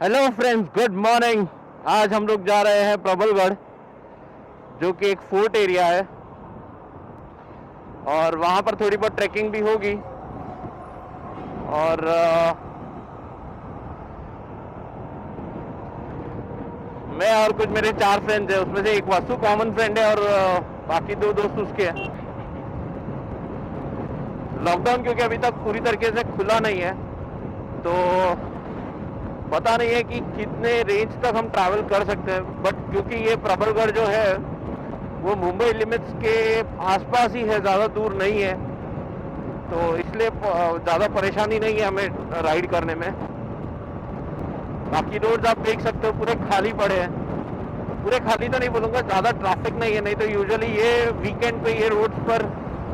Hello friends, good morning. आज हम लोग जा रहे हैं प्रबलगढ़, जो कि एक फोर्ट एरिया है और वहाँ पर थोड़ी बहुत ट्रैकिंग भी होगी। और मैं और कुछ मेरे 4 फ्रेंड्स हैं, उसमें से एक वासु कॉमन फ्रेंड है और बाकी 2 दोस्त उसके हैं। लॉकडाउन क्योंकि अभी तक पूरी तरीके से खुला नहीं है, तो पता नहीं है कि कितने रेंज तक हम ट्रैवल कर सकते हैं। बट क्योंकि ये प्रबलगढ़ जो है वो मुंबई लिमिट्स के आसपास ही है, ज़्यादा दूर नहीं है, तो इसलिए ज़्यादा परेशानी नहीं है हमें राइड करने में। बाकी रोड्स आप देख सकते हो पूरे खाली पड़े हैं। पूरे खाली तो नहीं बोलूँगा, ज़्यादा ट्रैफिक नहीं है, नहीं तो यूजुअली ये वीकेंड पे ये रोड्स पर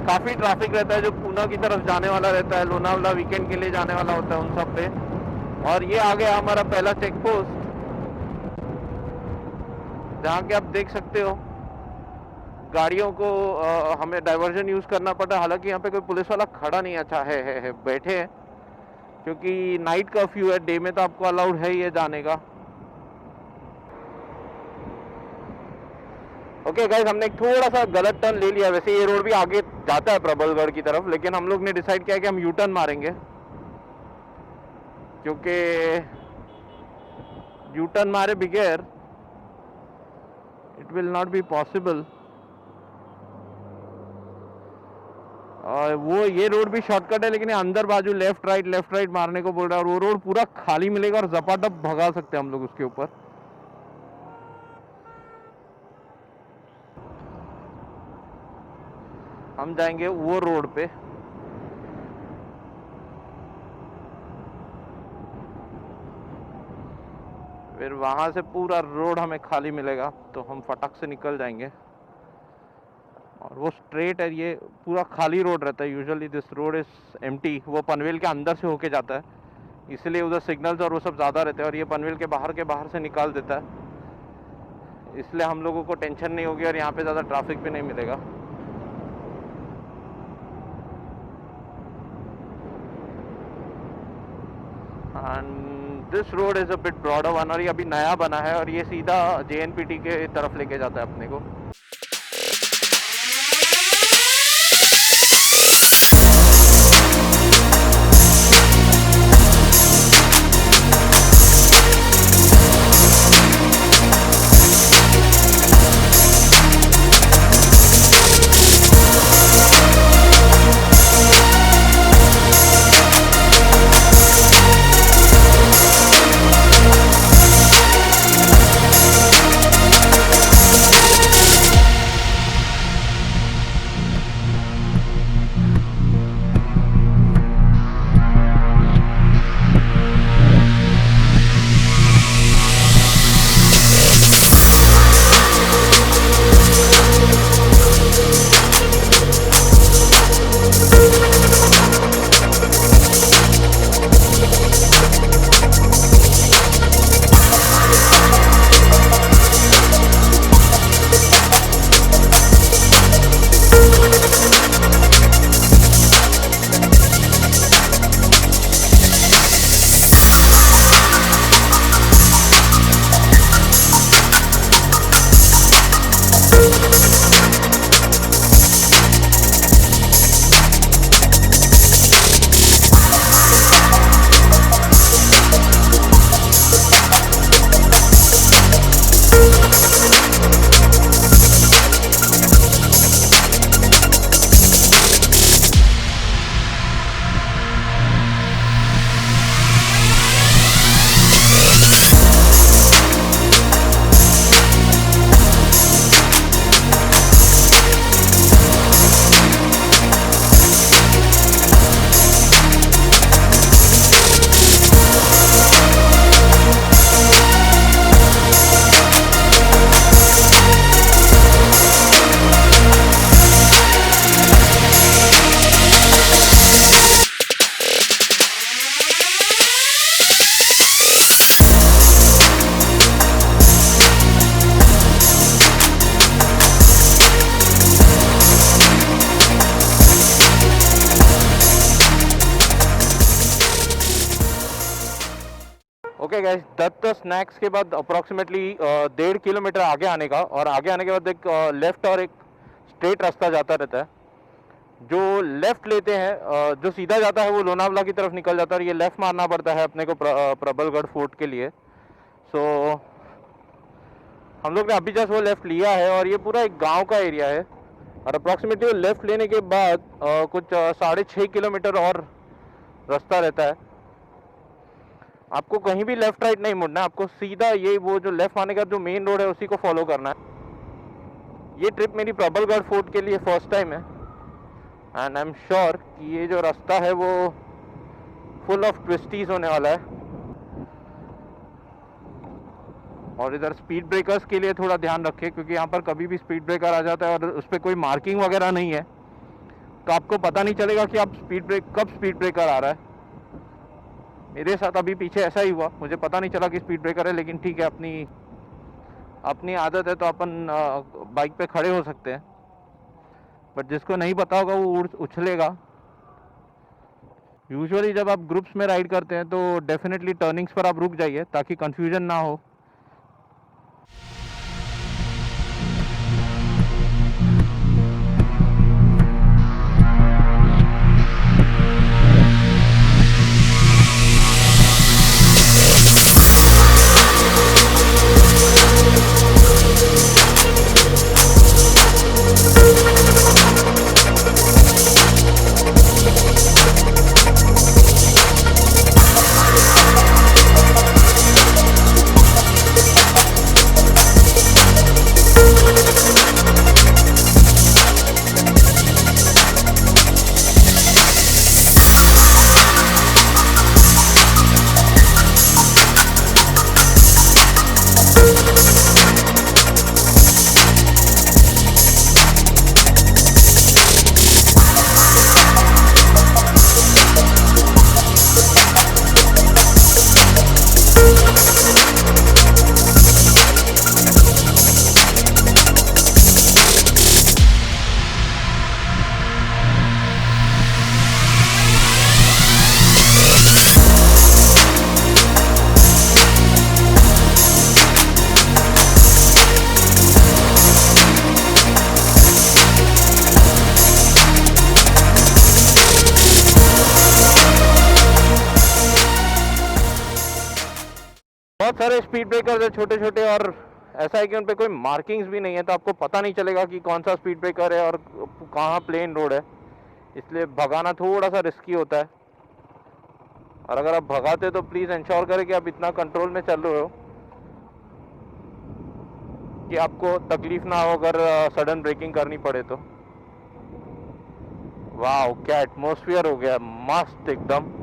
काफ़ी ट्रैफिक रहता है। जो पूना की तरफ जाने वाला रहता है, लोनावला वीकेंड के लिए जाने वाला होता है, उन सब पे। और ये आ गया हमारा पहला चेक पोस्ट, जहाँ के आप देख सकते हो गाड़ियों को हमें डाइवर्जन यूज़ करना पड़ा। हालांकि यहाँ पे कोई पुलिस वाला खड़ा नहीं, अच्छा है बैठे हैं, क्योंकि नाइट कर्फ्यू है। डे में तो आपको अलाउड है ही है जाने का। ओके गाइस, हमने एक थोड़ा सा गलत टर्न ले लिया। वैसे ये रोड भी आगे जाता है प्रबलगढ़ की तरफ, लेकिन हम लोग ने डिसाइड किया कि हम यू टर्न मारेंगे, क्योंकि यू टर्न मारे बगैर it will not be possible. और वो ये रोड भी शॉर्टकट है, लेकिन अंदर बाजू लेफ्ट राइट मारने को बोल रहा है, और वो रोड पूरा खाली मिलेगा और जपाटप भगा सकते हैं हम लोग उसके ऊपर। हम जाएंगे वो रोड पे। फिर वहां से पूरा रोड हमें खाली मिलेगा, तो हम फटक से निकल जाएंगे। और वो स्ट्रेट है, ये पूरा खाली रोड रहता है। Usually this road is empty. वो पनवेल के अंदर से होके जाता है, इसलिए उधर सिग्नल्स और वो सब ज़्यादा रहते हैं, और ये पनवेल के बाहर से निकाल देता है, इसलिए हम लोगों को टेंशन नहीं होगी और यहाँ पे ज़्यादा ट्रैफिक भी नहीं मिलेगा। And this road is a bit broader one, और ये अभी नया बना है, और ये सीधा JNPT के तरफ लेके जाता है अपने को। है गैस, दत्त स्नैक्स के बाद अप्रॉक्सीमेटली 1.5 किलोमीटर आगे आने का, और आगे आने के बाद एक लेफ्ट और एक स्ट्रेट रास्ता जाता रहता है। जो लेफ्ट लेते हैं, जो सीधा जाता है वो लोनावला की तरफ निकल जाता है, और ये लेफ्ट मारना पड़ता है अपने को प्रबलगढ़ फोर्ट के लिए। सो हम लोग ने अभी जस्ट वो लेफ्ट लिया है, और ये पूरा एक गांव का एरिया है, और अप्रॉक्सीमेटली वो लेफ्ट लेने के बाद कुछ 6.5 किलोमीटर और रास्ता रहता है। आपको कहीं भी लेफ्ट राइट नहीं मुड़ना है, आपको सीधा ये वो जो लेफ्ट आने का जो मेन रोड है उसी को फॉलो करना है। ये ट्रिप मेरी प्रबलगढ़ फोर्ट के लिए फर्स्ट टाइम है, एंड आई एम श्योर कि ये जो रास्ता है वो फुल ऑफ ट्विस्टीज होने वाला है। और इधर स्पीड ब्रेकर्स के लिए थोड़ा ध्यान रखें, क्योंकि यहाँ पर कभी भी स्पीड ब्रेकर आ जाता है और उस पर कोई मार्किंग वगैरह नहीं है, तो आपको पता नहीं चलेगा कि आप कब स्पीड ब्रेकर आ रहा है। मेरे साथ अभी पीछे ऐसा ही हुआ, मुझे पता नहीं चला कि स्पीड ब्रेकर है, लेकिन ठीक है, अपनी आदत है तो अपन बाइक पे खड़े हो सकते हैं, बट जिसको नहीं पता होगा वो उछलेगा। यूजुअली जब आप ग्रुप्स में राइड करते हैं तो डेफिनेटली टर्निंग्स पर आप रुक जाइए ताकि कंफ्यूजन ना हो। बहुत सारे स्पीड ब्रेकर है छोटे छोटे, और ऐसा है कि उन पे कोई मार्किंग्स भी नहीं है, तो आपको पता नहीं चलेगा कि कौन सा स्पीड ब्रेकर है और कहाँ प्लेन रोड है, इसलिए भगाना थोड़ा सा रिस्की होता है। और अगर आप भगाते तो प्लीज़ इंश्योर करें कि आप इतना कंट्रोल में चल रहे हो कि आपको तकलीफ ना हो अगर सडन ब्रेकिंग करनी पड़े तो। वाह, क्या एटमॉस्फेयर हो गया, मस्त एकदम।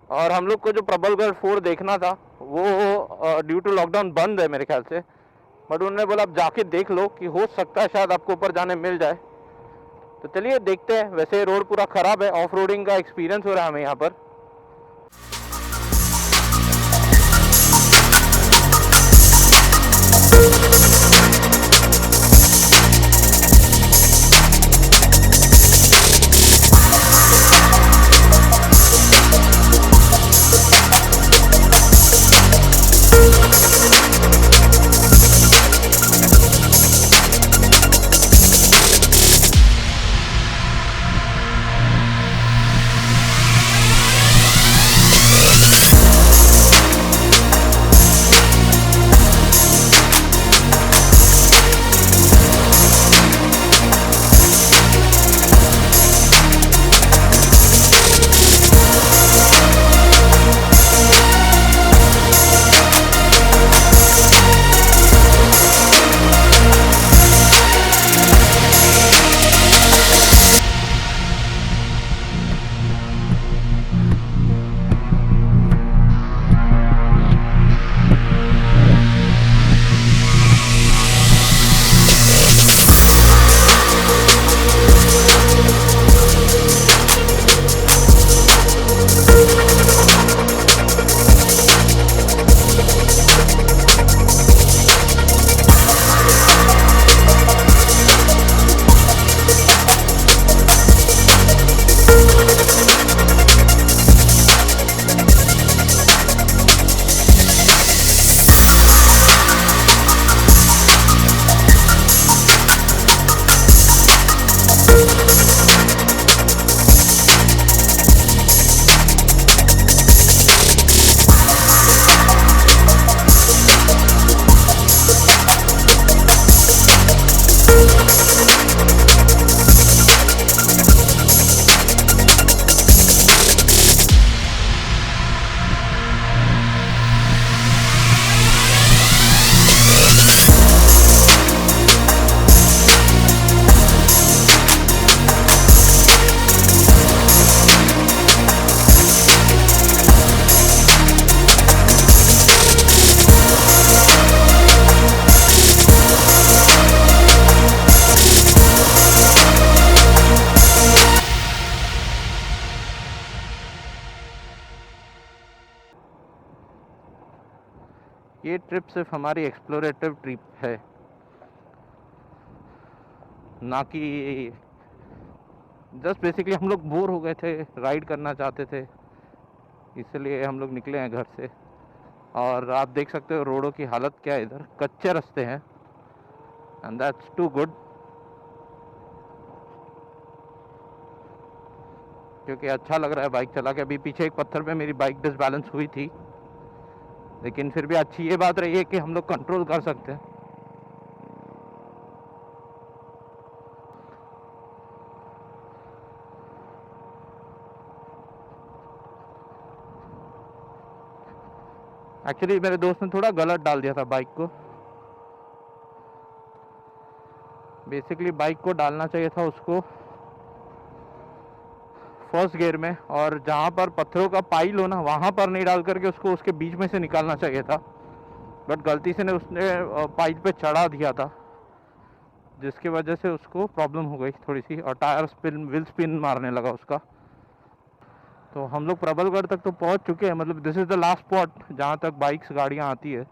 और हम लोग को जो प्रबलगढ़ फोर्ट देखना था वो ड्यू टू लॉकडाउन बंद है मेरे ख्याल से, बट उन्होंने बोला आप जाके देख लो कि हो सकता है शायद आपको ऊपर जाने मिल जाए। तो चलिए देखते हैं। वैसे रोड पूरा ख़राब है, ऑफ रोडिंग का एक्सपीरियंस हो रहा है हमें यहाँ पर। ये ट्रिप सिर्फ हमारी एक्सप्लोरेटिव ट्रिप है, ना कि जस्ट बेसिकली हम लोग बोर हो गए थे, राइड करना चाहते थे, इसलिए हम लोग निकले हैं घर से। और आप देख सकते हो रोडों की हालत क्या है, इधर कच्चे रास्ते हैं एंड दैट्स टू गुड, क्योंकि अच्छा लग रहा है बाइक चला के। अभी पीछे एक पत्थर पे मेरी बाइक डिसबैलेंस हुई थी, लेकिन फिर भी अच्छी ये बात रही है कि हम लोग कंट्रोल कर सकते हैं। एक्चुअली मेरे दोस्त ने थोड़ा गलत डाल दिया था बाइक को। बेसिकली बाइक को डालना चाहिए था उसको फर्स्ट गियर में, और जहाँ पर पत्थरों का पाइल हो ना वहाँ पर नहीं डाल करके उसको उसके बीच में से निकालना चाहिए था। बट गलती से उसने पाइल पे चढ़ा दिया था, जिसकी वजह से उसको प्रॉब्लम हो गई थोड़ी सी, और टायर स्पिन, व्हील स्पिन मारने लगा उसका। तो हम लोग प्रबलगढ़ तक तो पहुंच चुके हैं, मतलब this is the last spot जहाँ तक बाइक्स गाड़ियाँ आती है।